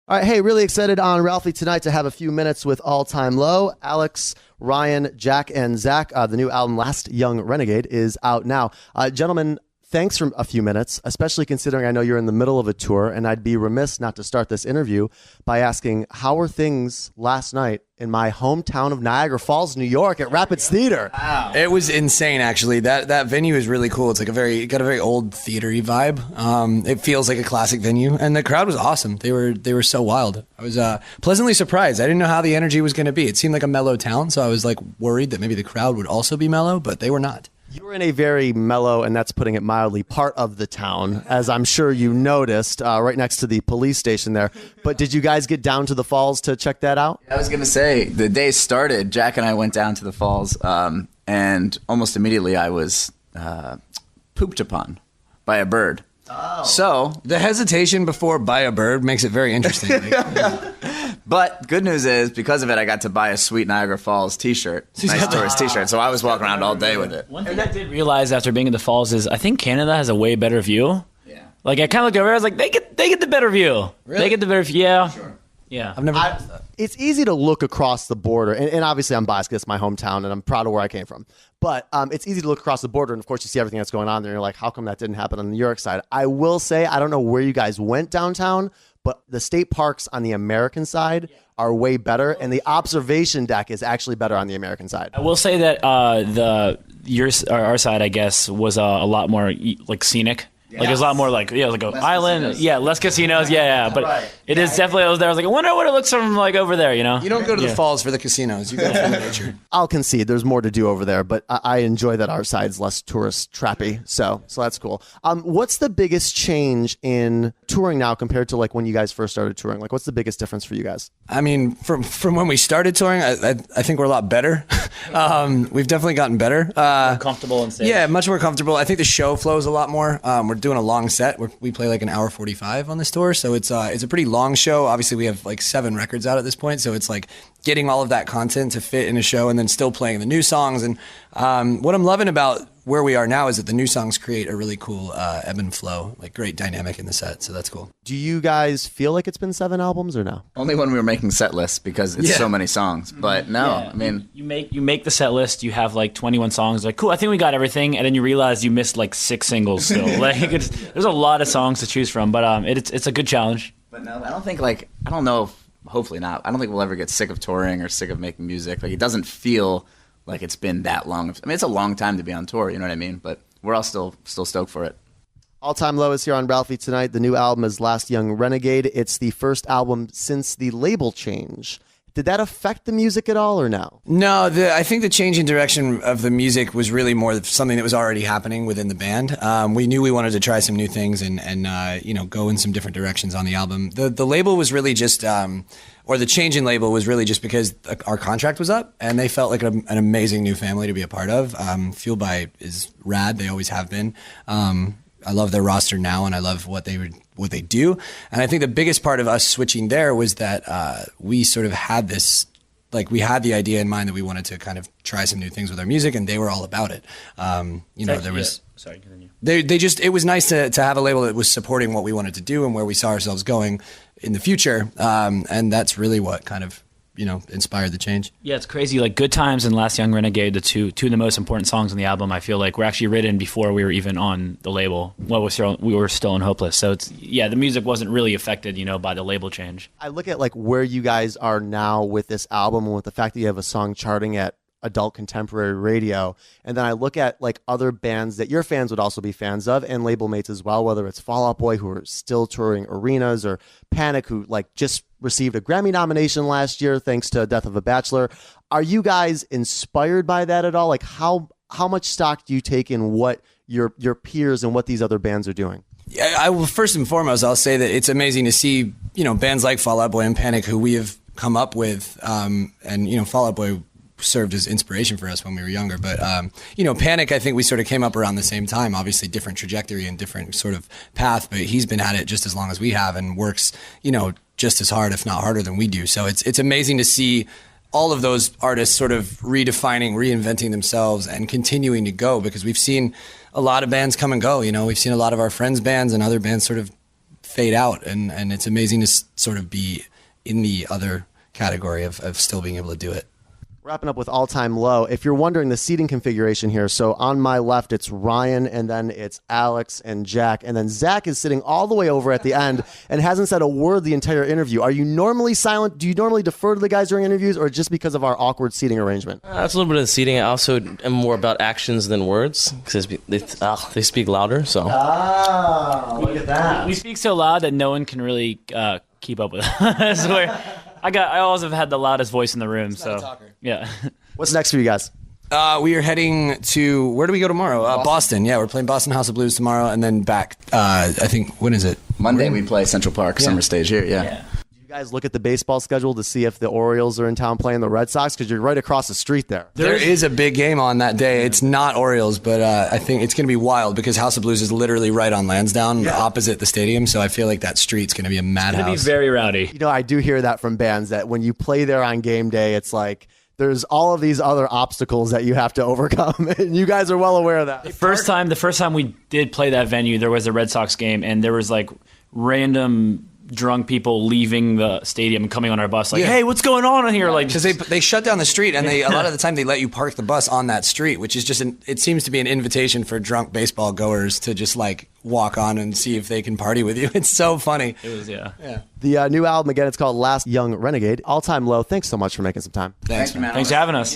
All right, hey, really excited on Ralphie tonight to have a few minutes with All Time Low. Alex, Ryan, Jack, and Zach. The new album, Last Young Renegade, is out now. Gentlemen, thanks for a few minutes, especially considering I know you're in the middle of a tour, and I'd be remiss not to start this interview by asking, how were things last night in my hometown of Niagara Falls, New York at Rapids Theater? Wow. It was insane, actually. That venue is really cool. It's like it got a very old theater-y vibe. It feels like a classic venue, and the crowd was awesome. They were so wild. I was pleasantly surprised. I didn't know how the energy was going to be. It seemed like a mellow town, so I was like worried that maybe the crowd would also be mellow, but they were not. You were in a very mellow, and that's putting it mildly, part of the town, as I'm sure you noticed, right next to the police station there. But did you guys get down to the falls to check that out? I was going to say, the day started, Jack and I went down to the falls, and almost immediately I was pooped upon by a bird. Oh. So the hesitation before by a bird makes it very interesting. But good news is, because of it, I got to buy a sweet Niagara Falls t-shirt. Nice tourist t-shirt. So I was walking around all day with it. One thing I did realize after being in the falls is I think Canada has a way better view. Yeah. Like I kind of looked over, I was like, they get the better view. Really? They get the better view. Yeah. Sure. Yeah. I've never noticed that. It's easy to look across the border, and obviously I'm biased because it's my hometown and I'm proud of where I came from. But it's easy to look across the border, and of course you see everything that's going on there, and you're like, how come that didn't happen on the New York side? I will say, I don't know where you guys went downtown, but the state parks on the American side are way better, and the observation deck is actually better on the American side. I will say that our side, I guess, was a lot more like scenic. Yes. Like, there's a lot more like, like an island. Casinos. Yeah, less casinos. Yeah. But right. It is definitely, I was there. I was like, I wonder what it looks from like over there, you know? You don't go to the falls for the casinos. You go for the nature. I'll concede there's more to do over there, but I enjoy that our side's less tourist trappy. So that's cool. What's the biggest change in touring now compared to like when you guys first started touring? Like, what's the biggest difference for you guys? I mean, from when we started touring, I think we're a lot better. We've definitely gotten better. More comfortable and safe. Yeah, much more comfortable. I think the show flows a lot more. We're doing a long set. We play like an hour 45 on this tour, so it's a pretty long show. Obviously, we have like 7 records out at this point, so it's like getting all of that content to fit in a show and then still playing the new songs. And what I'm loving about where we are now is that the new songs create a really cool ebb and flow, like great dynamic in the set, so that's cool. Do you guys feel like it's been 7 albums or no? Only when we were making set lists because it's so many songs. But no, I mean, you make the set list. You have like 21 songs. Like, cool, I think we got everything, and then you realize you missed like 6 singles still. Like, there's a lot of songs to choose from, but it's a good challenge. But no, I don't think I don't know. Hopefully not. I don't think we'll ever get sick of touring or sick of making music. Like, it doesn't feel like it's been that long. I mean, it's a long time to be on tour, you know what I mean? But we're all still stoked for it. All Time Low is here on Ralphie tonight. The new album is Last Young Renegade. It's the first album since the label change. Did that affect the music at all or no? No, I think the change in direction of the music was really more something that was already happening within the band. We knew we wanted to try some new things and go in some different directions on the album. The label was really just, or the change in label was really just because our contract was up and they felt like an amazing new family to be a part of. Fueled By is rad. They always have been. I love their roster now, and I love what they do. And I think the biggest part of us switching there was that we sort of had this, like, we had the idea in mind that we wanted to kind of try some new things with our music, and they were all about it. There was. Sorry, continue. It was nice to have a label that was supporting what we wanted to do and where we saw ourselves going in the future. And that's really what kind of, inspired the change. Yeah, it's crazy. Like Good Times and Last Young Renegade, the two of the most important songs on the album, I feel like were actually written before we were even on the label. Well, we were still in Hopeless. So the music wasn't really affected, by the label change. I look at like where you guys are now with this album and with the fact that you have a song charting at adult contemporary radio, and then I look at like other bands that your fans would also be fans of and label mates as well, whether it's Fall Out Boy, who are still touring arenas, or Panic, who like just received a Grammy nomination last year thanks to Death of a Bachelor. Are you guys inspired by that at all? Like how much stock do you take in what your peers and what these other bands are doing? Yeah, I will, first and foremost, I'll say that it's amazing to see, bands like Fall Out Boy and Panic, who we have come up with, and Fall Out Boy served as inspiration for us when we were younger. But, Panic, I think we sort of came up around the same time, obviously different trajectory and different sort of path, but he's been at it just as long as we have and works, just as hard, if not harder than we do. So it's amazing to see all of those artists sort of redefining, reinventing themselves and continuing to go, because we've seen a lot of bands come and go. We've seen a lot of our friends' bands and other bands sort of fade out, and it's amazing to sort of be in the other category of still being able to do it. Wrapping up with All Time Low. If you're wondering the seating configuration here, so on my left it's Ryan, and then it's Alex and Jack, and then Zach is sitting all the way over at the end and hasn't said a word the entire interview. Are you normally silent? Do you normally defer to the guys during interviews, or just because of our awkward seating arrangement? That's a little bit of the seating. I also am more about actions than words because they speak louder. So Look at that. We speak so loud that no one can really keep up with us. I always have had the loudest voice in the room. So yeah. What's next for you guys? We are heading to, where do we go tomorrow? Boston. Yeah, we're playing Boston House of Blues tomorrow, and then back. I think, when is it? Monday we play Central Park Summer Stage here. Yeah. Do you guys look at the baseball schedule to see if the Orioles are in town playing the Red Sox? Because you're right across the street there. There is a big game on that day. It's not Orioles, but I think it's going to be wild because House of Blues is literally right on Lansdowne, opposite the stadium. So I feel like that street's going to be a madhouse. It's going to be very rowdy. You know, I do hear that from bands that when you play there on game day, it's like there's all of these other obstacles that you have to overcome, and you guys are well aware of that. The first time we did play that venue, there was a Red Sox game, and there was like random drunk people leaving the stadium and coming on our bus, like, "Hey, what's going on in here?" Like, because they shut down the street, and a lot of the time they let you park the bus on that street, which is just it seems to be an invitation for drunk baseball goers to just like walk on and see if they can party with you. It's so funny. It was, yeah. The new album again, it's called Last Young Renegade. All Time Low. Thanks so much for making some time. Thanks, man. Thanks for having us.